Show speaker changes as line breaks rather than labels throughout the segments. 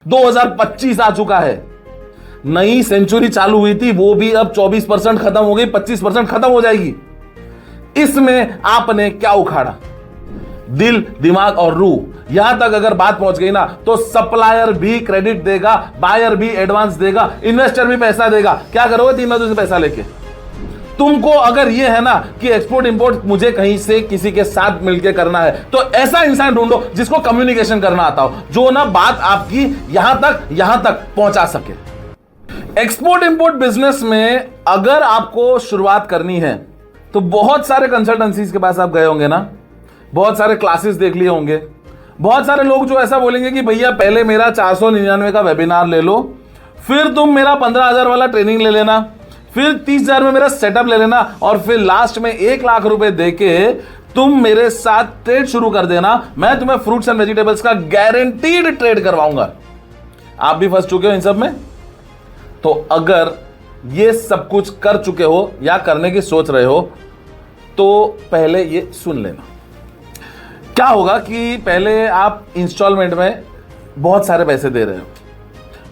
2025 आ चुका है, नई सेंचुरी चालू हुई थी, वो भी अब 24% खत्म हो गई, 25% खत्म हो जाएगी। इसमें आपने क्या उखाड़ा? दिल, दिमाग और रूह। यहां तक अगर बात पहुंच गई ना, तो सप्लायर भी क्रेडिट देगा, बायर भी एडवांस देगा, इन्वेस्टर भी पैसा देगा। क्या करोगे 3 महीनों से पैसा लेके? तुमको अगर ये है ना कि एक्सपोर्ट इंपोर्ट मुझे कहीं से किसी के साथ मिलकर करना है, तो ऐसा इंसान ढूंढो जिसको कम्युनिकेशन करना आता हो, जो ना बात आपकी यहां तक पहुंचा सके। एक्सपोर्ट इंपोर्ट बिजनेस में अगर आपको शुरुआत करनी है, तो बहुत सारे कंसल्टेंसीज के पास आप गए होंगे ना, बहुत सारे क्लासेस देख लिए होंगे, बहुत सारे लोग जो ऐसा बोलेंगे कि भैया पहले मेरा 499 का वेबिनार ले लो, फिर तुम मेरा 15,000 वाला ट्रेनिंग ले लेना, फिर 30,000 में मेरा सेटअप ले लेना, और फिर लास्ट में 1 लाख रुपए देके तुम मेरे साथ ट्रेड शुरू कर देना, मैं तुम्हें फ्रूट्स एंड वेजिटेबल्स का गारंटीड ट्रेड करवाऊंगा। आप भी फंस चुके हो इन सब में? तो अगर ये सब कुछ कर चुके हो या करने की सोच रहे हो, तो पहले ये सुन लेना। क्या होगा कि पहले आप इंस्टॉलमेंट में बहुत सारे पैसे दे रहे हो,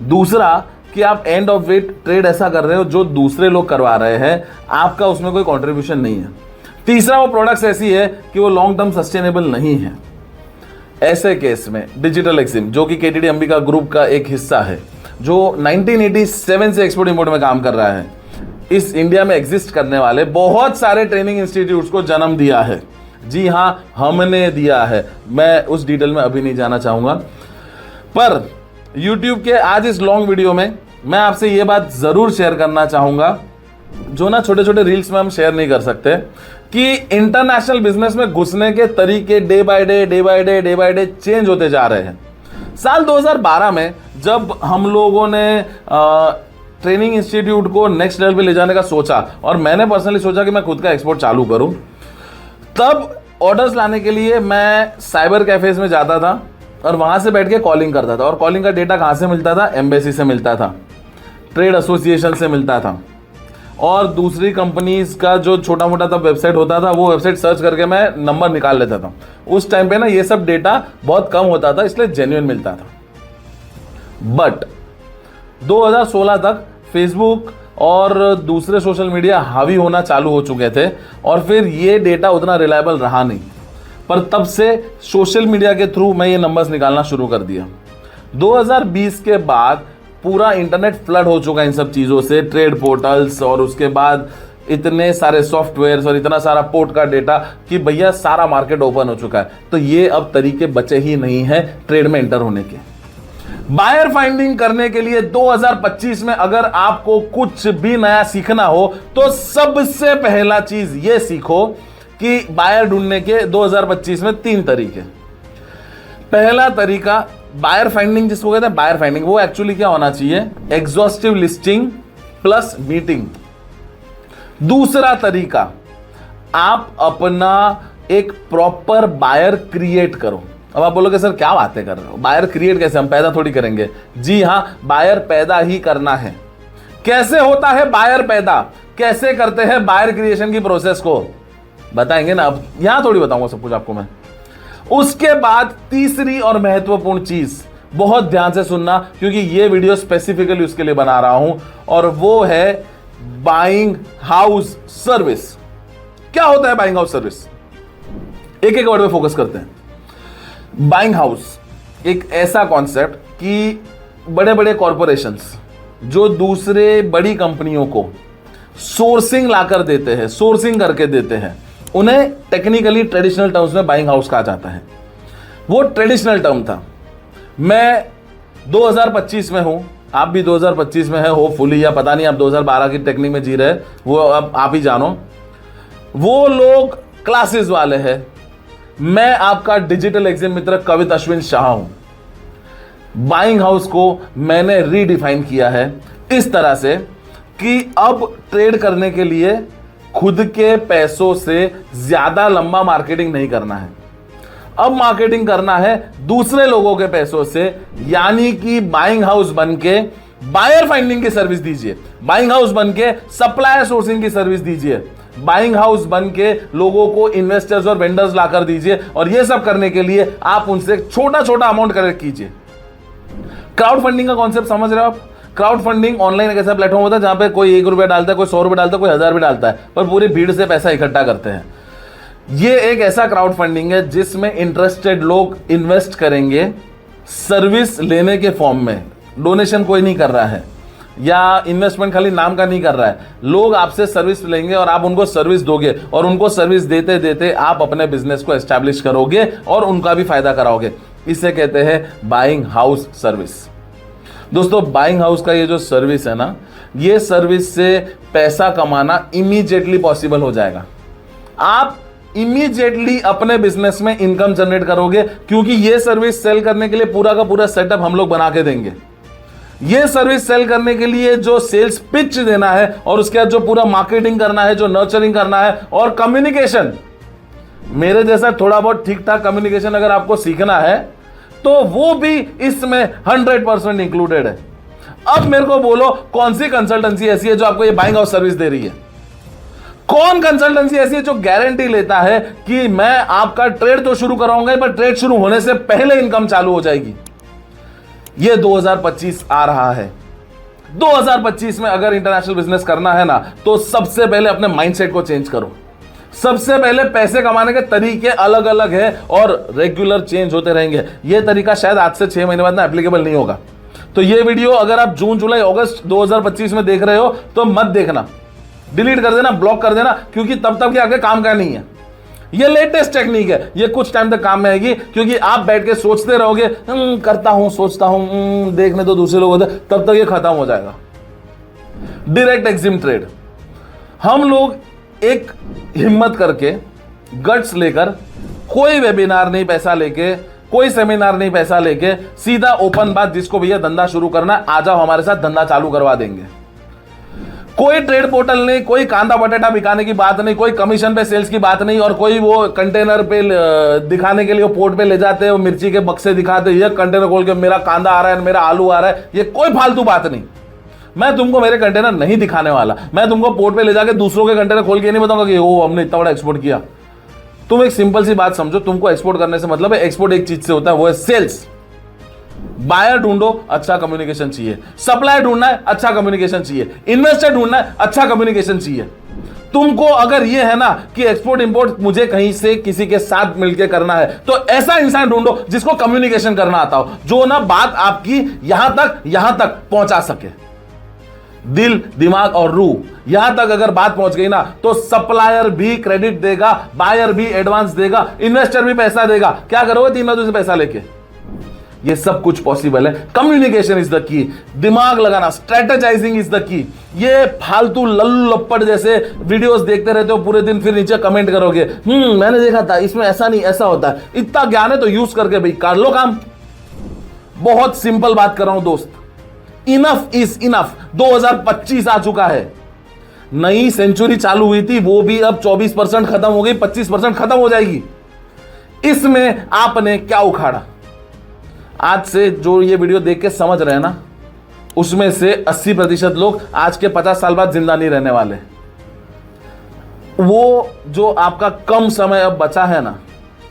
दूसरा कि आप एंड ऑफ वेट ट्रेड ऐसा कर रहे हो जो दूसरे लोग करवा रहे हैं, आपका उसमें कोई कंट्रीब्यूशन नहीं है, तीसरा वो प्रोडक्ट्स ऐसी है कि वो लॉन्ग टर्म सस्टेनेबल नहीं है। ऐसे केस में डिजिटल एक्सिम, जो कि केटीडी अंबिका ग्रुप का एक हिस्सा है, जो 1987 से एक्सपोर्ट इंपोर्ट में काम कर रहा है, इस इंडिया में एग्जिस्ट करने वाले बहुत सारे ट्रेनिंग इंस्टीट्यूट्स को जन्म दिया है। जी हां, हमने दिया है। मैं उस डिटेल में अभी नहीं जाना चाहूंगा, पर YouTube के आज इस लॉन्ग वीडियो में मैं आपसे यह बात जरूर शेयर करना चाहूंगा, जो ना छोटे छोटे रील्स में हम शेयर नहीं कर सकते, कि इंटरनेशनल बिजनेस में घुसने के तरीके डे बाय डे चेंज होते जा रहे हैं। साल 2012 में जब हम लोगों ने ट्रेनिंग इंस्टीट्यूट को नेक्स्ट लेवल पे ले जाने का सोचा, और मैंने पर्सनली सोचा कि मैं खुद का एक्सपोर्ट चालू करूं, तब ऑर्डर्स लाने के लिए मैं साइबर कैफेज में जाता था और वहां से बैठ के कॉलिंग करता था। और कॉलिंग का डेटा कहां से मिलता था? एम्बेसी से मिलता था, ट्रेड एसोसिएशन से मिलता था, और दूसरी कंपनीज का जो छोटा मोटा तब वेबसाइट होता था, वो वेबसाइट सर्च करके मैं नंबर निकाल लेता था। उस टाइम पे ना ये सब डेटा बहुत कम होता था, इसलिए जेन्युइन मिलता था। बट 2016 तक फेसबुक और दूसरे सोशल मीडिया हावी होना चालू हो चुके थे, और फिर ये डेटा उतना रिलायबल रहा नहीं। पर तब से सोशल मीडिया के थ्रू मैं ये नंबर्स निकालना शुरू कर दिया। 2020 के बाद पूरा इंटरनेट फ्लड हो चुका है इन सब चीज़ों से, ट्रेड पोर्टल्स, और उसके बाद इतने सारे सॉफ्टवेयर्स और इतना सारा पोर्ट का डेटा कि भैया सारा मार्केट ओपन हो चुका है। तो ये अब तरीके बचे ही नहीं हैं ट्रेड में एंटर होने के। बायर फाइंडिंग करने के लिए 2025 में अगर आपको कुछ भी नया सीखना हो, तो सबसे पहला चीज ये सीखो कि बायर ढूंढने के 2025 में 3 तरीके। पहला तरीका बायर फाइंडिंग, जिसको कहते हैं बायर फाइंडिंग, वो एक्चुअली क्या होना चाहिए? Exhaustive listing plus meeting. दूसरा तरीका, आप अपना एक प्रॉपर बायर क्रिएट करो। अब आप बोलोगे सर क्या बातें कर रहे हो, बायर क्रिएट कैसे? हम पैदा थोड़ी करेंगे। जी हां, बायर पैदा ही करना है। कैसे होता है बायर पैदा? कैसे करते हैं बायर क्रिएशन की प्रोसेस को? बताएंगे ना, अब यहां थोड़ी बताऊंगा सब कुछ आपको मैं। उसके बाद तीसरी और महत्वपूर्ण चीज, बहुत ध्यान से सुनना, क्योंकि ये वीडियो स्पेसिफिकली उसके लिए बना रहा हूं, और वो है बाइंग हाउस सर्विस। क्या होता है बाइंग हाउस सर्विस? एक एक वर्ड पे फोकस करते हैं। बाइंग हाउस एक ऐसा कॉन्सेप्ट कि बड़े बड़े कॉरपोरेशंस जो दूसरे बड़ी कंपनियों को सोर्सिंग लाकर देते हैं, सोर्सिंग करके देते हैं, उन्हें टेक्निकली ट्रेडिशनल टर्म्स में बाइंग हाउस कहा जाता है। वो ट्रेडिशनल टर्म था। मैं 2025 में हूं, आप भी 2025 में है होपफुली, या पता नहीं आप 2012 की टेक्निक में जी रहे, वो अब आप ही जानो। वो लोग क्लासेस वाले हैं, मैं आपका डिजिटल एग्जाम मित्र कवित अश्विन शाह हूं। बाइंग हाउस को मैंने रीडिफाइन किया है इस तरह से कि अब ट्रेड करने के लिए खुद के पैसों से ज्यादा लंबा मार्केटिंग नहीं करना है। अब मार्केटिंग करना है दूसरे लोगों के पैसों से, यानी कि बाइंग हाउस बनके बायर फाइंडिंग की सर्विस दीजिए, बाइंग हाउस बनके सप्लायर सोर्सिंग की सर्विस दीजिए, बाइंग हाउस बन के लोगों को इन्वेस्टर्स और वेंडर्स लाकर दीजिए, और ये सब करने के लिए आप उनसे छोटा छोटा अमाउंट कलेक्ट कीजिए। क्राउड फंडिंग का कॉन्सेप्ट समझ रहे हो आप? क्राउड फंडिंग ऑनलाइन एक ऐसा प्लेटफॉर्म होता है जहां पे कोई 1 रुपया डालता है, कोई 100 रुपये डालता है, कोई 1000 भी डालता है, पर पूरी भीड़ से पैसा इकट्ठा करते हैं। ये एक ऐसा क्राउड फंडिंग है जिसमें इंटरेस्टेड लोग इन्वेस्ट करेंगे सर्विस लेने के फॉर्म में। डोनेशन कोई नहीं कर रहा है या इन्वेस्टमेंट खाली नाम का नहीं कर रहा है। लोग आपसे सर्विस लेंगे और आप उनको सर्विस दोगे और उनको सर्विस देते देते आप अपने बिजनेस को एस्टैब्लिश करोगे और उनका भी फायदा कराओगे। इसे कहते हैं बाइंग हाउस सर्विस। दोस्तों, बाइंग हाउस का ये जो सर्विस है ना, ये सर्विस से पैसा कमाना इमीडिएटली पॉसिबल हो जाएगा। आप इमीडिएटली अपने बिजनेस में इनकम जनरेट करोगे, क्योंकि ये सर्विस सेल करने के लिए पूरा का पूरा सेटअप हम लोग बना के देंगे। ये सर्विस सेल करने के लिए जो सेल्स पिच देना है और उसके बाद जो पूरा मार्केटिंग करना है, जो नर्चरिंग करना है और कम्युनिकेशन, मेरे जैसा थोड़ा बहुत ठीक ठाक कम्युनिकेशन अगर आपको सीखना है तो वो भी इसमें 100% इंक्लूडेड है। अब मेरे को बोलो, कौन सी कंसल्टेंसी ऐसी है जो आपको ये बाइंग हाउस सर्विस दे रही है? कौन कंसल्टेंसी ऐसी है जो गारंटी लेता है कि मैं आपका ट्रेड तो शुरू कराऊंगा, पर ट्रेड शुरू होने से पहले इनकम चालू हो जाएगी? ये 2025 आ रहा है। 2025 में अगर इंटरनेशनल बिजनेस करना है ना, तो सबसे पहले अपने माइंडसेट को चेंज करो। सबसे पहले पैसे कमाने के तरीके अलग अलग है और रेगुलर चेंज होते रहेंगे। यह तरीका शायद आज से 6 महीने बाद ना एप्लीकेबल नहीं होगा। तो यह वीडियो अगर आप जून, जुलाई, अगस्त 2025 में देख रहे हो तो मत देखना, डिलीट कर देना, ब्लॉक कर देना, क्योंकि तब तक ये आगे काम का नहीं है। ये लेटेस्ट टेक्निक है, ये कुछ टाइम तक काम में आएगी, क्योंकि आप बैठ के सोचते रहोगे करता हूं, सोचता हूं, देखने तो दूसरे लोग होते, तब तक ये खत्म हो जाएगा। डायरेक्ट एक्सिम ट्रेड, हम लोग एक हिम्मत करके, गट्स लेकर, कोई वेबिनार नहीं पैसा लेके, कोई सेमिनार नहीं पैसा लेके, सीधा ओपन बात, जिसको भैया धंधा शुरू करना है आ जाओ हमारे साथ, धंधा चालू करवा देंगे। कोई ट्रेड पोर्टल नहीं, कोई कांदा बटाटा बिकाने की बात नहीं, कोई कमीशन पे सेल्स की बात नहीं, और कोई वो कंटेनर पे दिखाने के लिए वो पोर्ट पे ले जाते हैं, वो मिर्ची के बक्से दिखाते हैं, ये कंटेनर खोल के मेरा कांदा आ रहा है, मेरा आलू आ रहा है, ये कोई फालतू बात नहीं। मैं तुमको मेरे कंटेनर नहीं दिखाने वाला, मैं तुमको पोर्ट पे ले जाके दूसरों के कंटेनर खोल के नहीं बताऊंगा कि ओ हमने इतना बड़ा एक्सपोर्ट किया। तुम एक सिंपल सी बात समझो, तुमको एक्सपोर्ट करने से मतलब है, एक्सपोर्ट एक चीज से होता है, वो है सेल्स। बायर ढूंढो, अच्छा कम्युनिकेशन चाहिए। सप्लायर ढूंढना है, अच्छा कम्युनिकेशन चाहिए। इन्वेस्टर ढूंढना है, अच्छा कम्युनिकेशन चाहिए। तुमको अगर ये है ना कि एक्सपोर्ट इंपोर्ट मुझे कहीं से किसी के साथ मिलकर करना है, तो ऐसा इंसान ढूंढो जिसको कम्युनिकेशन करना आता हो, जो ना बात आपकी यहां तक पहुंचा सके। दिल, दिमाग और रूह यहां तक अगर बात पहुंच गई ना, तो सप्लायर भी क्रेडिट देगा, बायर भी एडवांस देगा, इन्वेस्टर भी पैसा देगा। क्या करोगे 3 महीनों से पैसा लेके? ये सब कुछ पॉसिबल है। कम्युनिकेशन इज द की, दिमाग लगाना, स्ट्रेटेजाइजिंग इज द की। ये फालतू लल्लू लप्पड़ जैसे वीडियोस देखते रहते हो पूरे दिन, फिर नीचे कमेंट करोगे मैंने देखा था, इसमें ऐसा नहीं ऐसा होता है। इतना ज्ञान है तो यूज करके भाई कर लो काम। बहुत सिंपल बात कर रहा हूं दोस्त, इनफ इज इनफ। 2025 आ चुका है, नई सेंचुरी चालू हुई थी, वो भी अब 24% खत्म हो गई, 25% खत्म हो जाएगी। इसमें आपने क्या उखाड़ा? आज से जो ये वीडियो देख के समझ रहे हैं ना, उसमें से 80% लोग आज के 50 साल बाद जिंदा नहीं रहने वाले। वो जो आपका कम समय अब बचा है ना,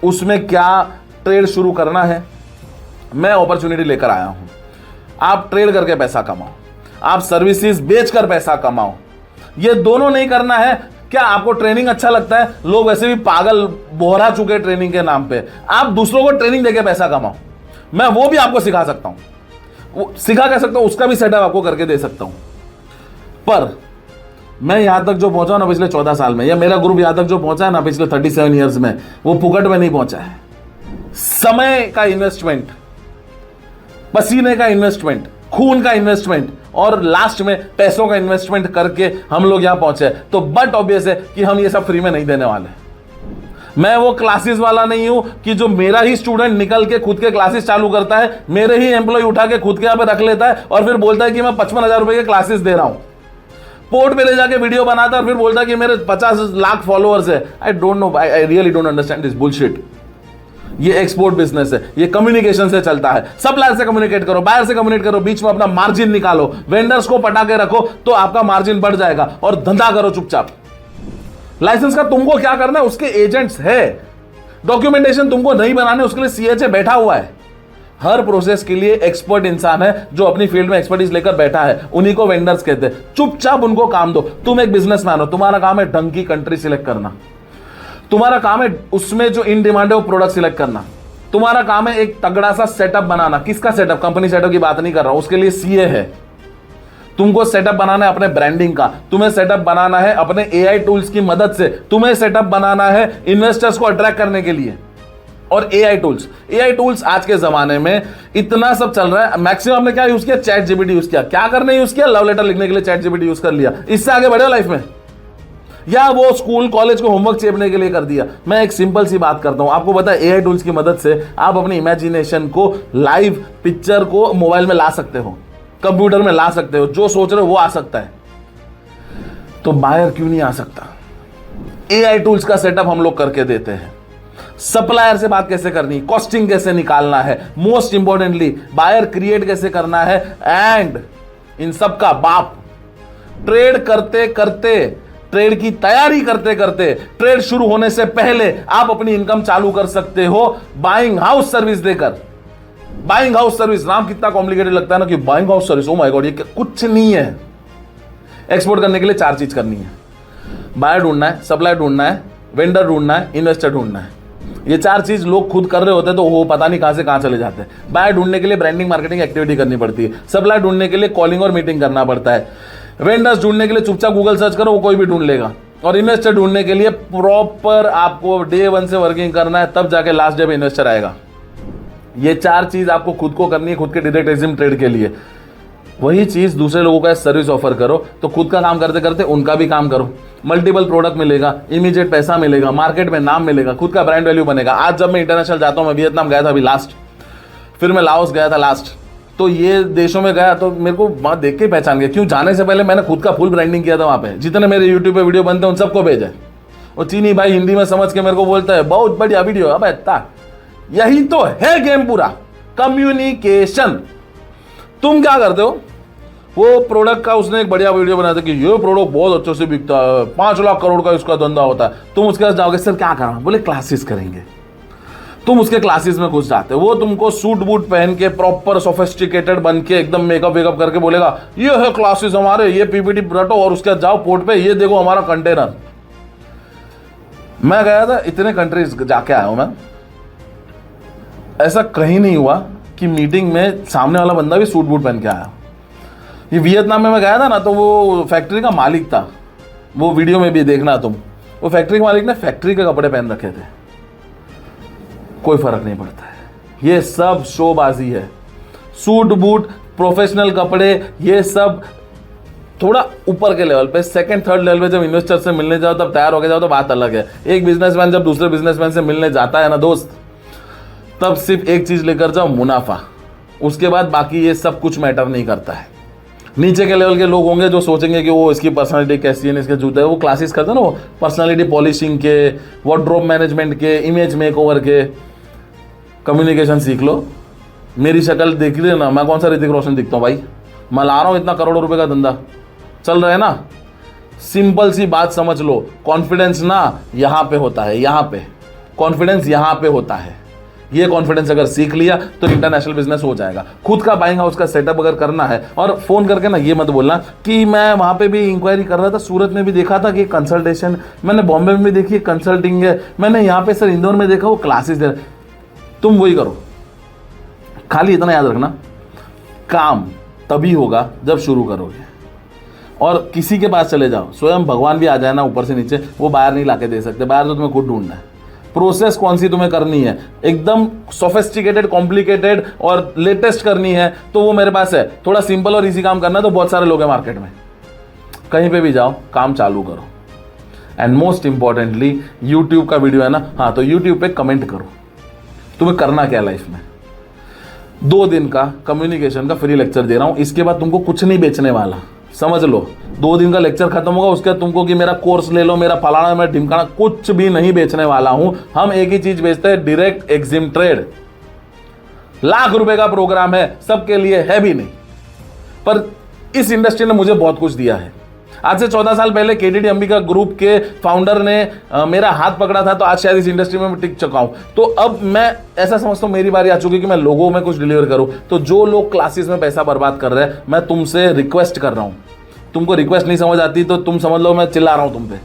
उसमें क्या ट्रेड शुरू करना है, मैं अपॉर्चुनिटी लेकर आया हूं। आप ट्रेड करके पैसा कमाओ, आप सर्विसेज बेचकर पैसा कमाओ। ये दोनों नहीं करना है। क्या आपको ट्रेनिंग अच्छा लगता है? लोग वैसे भी पागल बोहरा चुके ट्रेनिंग के नाम पे। आप दूसरों को ट्रेनिंग देके पैसा कमाओ, मैं वो भी आपको सिखा सकता हूं। सिखा कह सकता हूं, उसका भी सेटअप आपको करके दे सकता हूं। पर मैं यहां तक जो पहुंचा ना पिछले 14 साल में, या मेरा ग्रुप यहां तक जो पहुंचा है ना पिछले 37 ईयर्स में, वो फुकट में नहीं पहुंचा है। समय का इन्वेस्टमेंट, पसीने का इन्वेस्टमेंट, खून का इन्वेस्टमेंट और लास्ट में पैसों का इन्वेस्टमेंट करके हम लोग यहां पहुंचे। तो बट ऑब्वियस है कि हम ये सब फ्री में नहीं देने वाले। मैं वो क्लासेस वाला नहीं हूं कि जो मेरा ही स्टूडेंट निकल के खुद के क्लासेस चालू करता है, मेरे ही एम्प्लॉय उठा के खुद के यहां पे रख लेता है और फिर बोलता है कि मैं 55,000 रुपए के क्लासेस दे रहा हूं। पोर्ट पे ले जाके वीडियो बनाता है और फिर बोलता है कि मेरे 50 लाख फॉलोअर्स है। I don't know, I really don't understand this bullshit. ये एक्सपोर्ट बिजनेस है, ये कम्युनिकेशन से चलता है। सप्लायर से कम्युनिकेट करो, बायर से कम्युनिकेट करो, बीच में अपना मार्जिन निकालो, वेंडर्स को पटा के रखो तो आपका मार्जिन बढ़ जाएगा और धंधा करो चुपचाप। लाइसेंस का तुमको क्या करना है, उसके एजेंट्स है। डॉक्यूमेंटेशन तुमको नहीं बनाने, उसके लिए सीएचए बैठा हुआ है। हर प्रोसेस के लिए एक्सपर्ट इंसान है जो अपनी फील्ड में एक्सपर्टीज लेकर बैठा है, उन्हीं को वेंडर्स कहते हैं। चुपचाप उनको काम दो। तुम एक बिजनेसमैन हो, तुम्हारा काम है ढंग की कंट्री सिलेक्ट करना, तुम्हारा काम है उसमें जो इन डिमांड है वो प्रोडक्ट सिलेक्ट करना, तुम्हारा काम है एक तगड़ा सा सेटअप बनाना। किसका सेटअप? कंपनी सेटअप की बात नहीं कर रहा हूं, उसके लिए सीए है। तुमको सेटअप बनाना है अपने ब्रांडिंग का, तुम्हें सेटअप बनाना है अपने एआई टूल्स की मदद से, तुम्हें सेटअप बनाना है इन्वेस्टर्स को अट्रैक्ट करने के लिए। और एआई टूल्स आज के जमाने में इतना सब चल रहा है। मैक्सिमम हमने क्या यूज किया? चैट जीपीटी यूज किया। क्या करने यूज किया? लव लेटर लिखने के लिए चैट जीपीटी यूज कर लिया। इससे आगे बढ़े लाइफ में? या वो स्कूल कॉलेज को होमवर्क चेपने के लिए कर दिया? मैं एक सिंपल सी बात करता हूं, आपको पता है एआई टूल्स की मदद से आप अपनी इमेजिनेशन को, लाइव पिक्चर को मोबाइल में ला सकते हो, कंप्यूटर में ला सकते हो, जो सोच रहे हो वो आ सकता है। तो बायर क्यों नहीं आ सकता? एआई टूल्स का सेटअप हम लोग करके देते हैं। सप्लायर से बात कैसे करनी, कॉस्टिंग कैसे निकालना है, मोस्ट इंपॉर्टेंटली बायर क्रिएट कैसे करना है, एंड इन सब का बाप ट्रेड करते करते, ट्रेड की तैयारी करते करते, ट्रेड शुरू होने से पहले आप अपनी इनकम चालू कर सकते हो बाइंग हाउस सर्विस देकर। बाइंग हाउस सर्विस, नाम कितना कॉम्प्लिकेटेड लगता है ना कि buying house service, oh my God, ये कुछ नहीं है। एक्सपोर्ट करने के लिए 4 चीज करनी है। बायर ढूंढना है, सप्लायर ढूंढना है, वेंडर ढूंढना है, इन्वेस्टर ढूंढना है। ये 4 चीज लोग खुद कर रहे होते हैं तो वो पता नहीं कहां से कहां चले जाते हैं। बायर ढूंढने के लिए ब्रांडिंग मार्केटिंग एक्टिविटी करनी पड़ती है, सप्लायर ढूंढने के लिए कॉलिंग और मीटिंग करना पड़ता है, वेंडर्स ढूंढने के लिए चुपचाप गूगल सर्च करो, वो कोई भी ढूंढ लेगा, और इन्वेस्टर ढूंढने के लिए प्रॉपर आपको डे 1 से वर्किंग करना है, तब जाके लास्ट डे में इन्वेस्टर आएगा। ये 4 चीज आपको खुद को करनी है, खुद के डायरेक्ट एग्जिम ट्रेड के लिए। वही चीज दूसरे लोगों का सर्विस ऑफर करो, तो खुद का काम करते करते उनका भी काम करो। मल्टीपल प्रोडक्ट मिलेगा, इमीडिएट पैसा मिलेगा, मार्केट में नाम मिलेगा, खुद का ब्रांड वैल्यू बनेगा। आज जब मैं इंटरनेशनल जाता हूं, मैं वियतनाम गया था अभी लास्ट, फिर मैं लाओस गया था लास्ट, तो ये देशों में गया तो मेरे को वहां देख के पहचान गया। क्यों? जाने से पहले मैंने खुद का फुल ब्रांडिंग किया था वहां पे, जितने मेरे यूट्यूब पे वीडियो बनते हैं उन सबको भेजा। और चीनी भाई हिंदी में समझ के मेरे को बोलता है बहुत बढ़िया वीडियो। अब यही तो है गेम पूरा, कम्युनिकेशन। तुम क्या करते हो? वो प्रोडक्ट का उसने एक बढ़िया वीडियो बनाया था कि ये प्रोडक्ट बहुत अच्छे से बिकता है, 5 लाख करोड़ का इसका धंधा होता है। तुम उसके पास जाओगे, सर क्या करा? बोले क्लासेस करेंगे। तुम उसके क्लासेस में घुस जाते हो, वो तुमको सूट बूट पहन के प्रॉपर सोफिस्टिकेटेड बन के एकदम मेकअप वेकअप करके बोलेगा ये है क्लासेस हमारे, ये पीपीटी रटो और उसके बाद जाओ पोर्ट पे, ये देखो हमारा कंटेनर। मैं गया था, इतने कंट्रीज जाके आया हूं मैं, ऐसा कहीं नहीं हुआ कि मीटिंग में सामने वाला बंदा भी सूट बूट पहन के आया। ये वियतनाम में मैं गया था ना, तो वो फैक्ट्री का मालिक था, वो वीडियो में भी देखना तुम, वो फैक्ट्री के मालिक ने फैक्ट्री के कपड़े पहन रखे थे। कोई फर्क नहीं पड़ता है, ये सब शोबाजी है। सूट बूट, प्रोफेशनल कपड़े, ये सब थोड़ा ऊपर के लेवल पे, सेकंड थर्ड लेवल पे जब इन्वेस्टर से मिलने जाओ, तब तैयार होके जाओ तो बात अलग है। एक बिजनेसमैन जब दूसरे बिजनेसमैन से मिलने जाता है ना दोस्त, तब सिर्फ एक चीज लेकर जाओ, मुनाफा। उसके बाद बाकी ये सब कुछ मैटर नहीं करता है। नीचे के लेवल के लोग होंगे जो सोचेंगे कि वो इसकी पर्सनालिटी कैसी है, इसके जूते, वो क्लासेस करते हैं ना, वो पर्सनालिटी पॉलिशिंग के, वार्डरोब मैनेजमेंट के, इमेज मेकओवर के। कम्युनिकेशन सीख लो। मेरी शक्ल देख रही है ना, मैं कौन सा ऋतिक रोशन दिखता हूँ भाई? मैं ला रहा हूँ इतना करोड़ों रुपए का धंधा चल रहा है ना। सिंपल सी बात समझ लो, कॉन्फिडेंस ना यहाँ पे होता है, यहाँ पे कॉन्फिडेंस यहाँ पे होता है। ये कॉन्फिडेंस अगर सीख लिया तो इंटरनेशनल बिजनेस हो जाएगा। खुद का बाइंग हाउस का सेटअप अगर करना है, और फोन करके ना ये मत बोलना कि मैं वहां पे भी इंक्वायरी कर रहा था, सूरत में भी देखा था कि कंसल्टेशन, मैंने बॉम्बे में भी देखी कंसल्टिंग है, मैंने यहाँ पे सर इंदौर में देखा वो क्लासेस दे। तुम वही करो, खाली इतना याद रखना, काम तभी होगा जब शुरू करोगे। और किसी के पास चले जाओ, स्वयं भगवान भी आ जाए ना ऊपर से नीचे, वो बाहर नहीं लाके दे सकते। बाहर तो तुम्हें खुद ढूंढना है। प्रोसेस कौन सी तुम्हें करनी है, एकदम सोफिस्टिकेटेड, कॉम्प्लिकेटेड और लेटेस्ट करनी है तो वो मेरे पास है। थोड़ा सिंपल और इजी काम करना है तो बहुत सारे लोग हैं मार्केट में। कहीं पे भी जाओ, काम चालू करो। एंड मोस्ट इंपॉर्टेंटली, यूट्यूब का वीडियो है ना, हाँ, तो यूट्यूब पे कमेंट करो। तुम्हें करना क्या लाइफ में? 2 दिन का कम्युनिकेशन का फ्री लेक्चर दे रहा हूं, इसके बाद तुमको कुछ नहीं बेचने वाला, समझ लो। 2 दिन का लेक्चर खत्म होगा, उसके बाद तुमको कि मेरा कोर्स ले लो, मेरा फलाना, मेरा ढिमकाना, कुछ भी नहीं बेचने वाला हूं। हम एक ही चीज बेचते हैं, डायरेक्ट एग्जिम ट्रेड। लाख रुपए का प्रोग्राम है, सबके लिए है भी नहीं, पर इस इंडस्ट्री ने मुझे बहुत कुछ दिया है। आज से 14 साल पहले केटीडी अंबिका ग्रुप के फाउंडर ने मेरा हाथ पकड़ा था, तो आज शायद इस इंडस्ट्री में मैं टिक चुका हूं। तो अब मैं ऐसा समझता हूं मेरी बारी आ चुकी है कि मैं लोगों में कुछ डिलीवर करूं। तो जो लोग क्लासेस में पैसा बर्बाद कर रहे हैं, मैं तुमसे रिक्वेस्ट कर रहा हूं। तुमको रिक्वेस्ट नहीं समझ आती तो तुम समझ लो मैं चिल्ला रहा हूं तुम पे।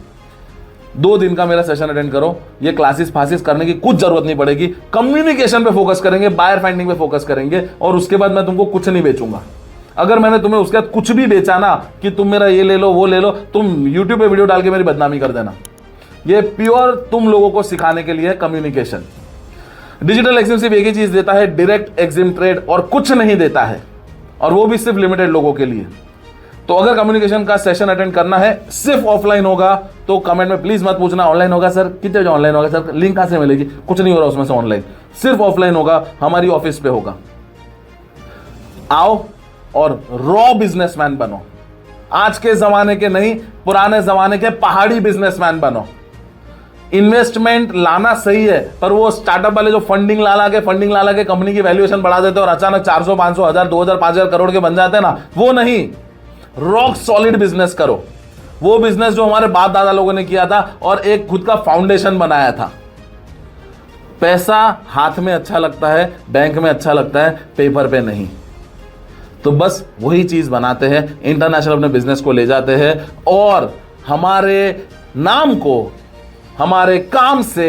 2 दिन का मेरा सेशन अटेंड करो। ये क्लासेस फासिस करने की कुछ जरूरत नहीं पड़ेगी। कम्युनिकेशन पे फोकस करेंगे, बायर फाइंडिंग पे फोकस करेंगे, और उसके बाद मैं तुमको कुछ नहीं बेचूंगा। अगर मैंने तुम्हें उसके बाद कुछ भी बेचा ना कि तुम मेरा ये ले लो वो ले लो, तुम यूट्यूब पे वीडियो डाल के मेरी बदनामी कर देना। ये प्योर तुम लोगों को सिखाने के लिए कम्युनिकेशन। डिजिटल एक्सिम सिर्फ एक ही चीज देता है, डायरेक्ट एक्सिम ट्रेड, और कुछ नहीं देता है, और वो भी सिर्फ लिमिटेड लोगों के लिए। तो अगर कम्युनिकेशन का सेशन अटेंड करना है, सिर्फ ऑफलाइन होगा, तो कमेंट में प्लीज मत पूछना ऑनलाइन होगा सर, कितने बजे ऑनलाइन होगा सर, लिंक कहां से मिलेगी, कुछ नहीं हो रहा उसमें से ऑनलाइन, सिर्फ ऑफलाइन होगा, हमारी ऑफिस पे होगा। आओ और रॉ बिजनेसमैन बनो। आज के जमाने के नहीं, पुराने जमाने के पहाड़ी बिजनेसमैन बनो। इन्वेस्टमेंट लाना सही है, पर वो स्टार्टअप वाले जो फंडिंग ला के कंपनी की वैल्यूएशन बढ़ा देते हैं और अचानक 400, 500, 1000, 2000, 5000 करोड़ के बन जाते हैं ना, वो नहीं। रॉक सॉलिड बिजनेस करो, वो बिजनेस जो हमारे बाप दादा लोगों ने किया था और एक खुद का फाउंडेशन बनाया था। पैसा हाथ में अच्छा लगता है, बैंक में अच्छा लगता है, पेपर पे नहीं। तो बस वही चीज बनाते हैं, इंटरनेशनल अपने बिजनेस को ले जाते हैं और हमारे नाम को हमारे काम से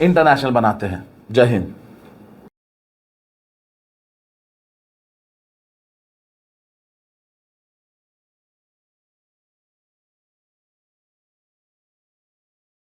इंटरनेशनल बनाते हैं। जय हिंद।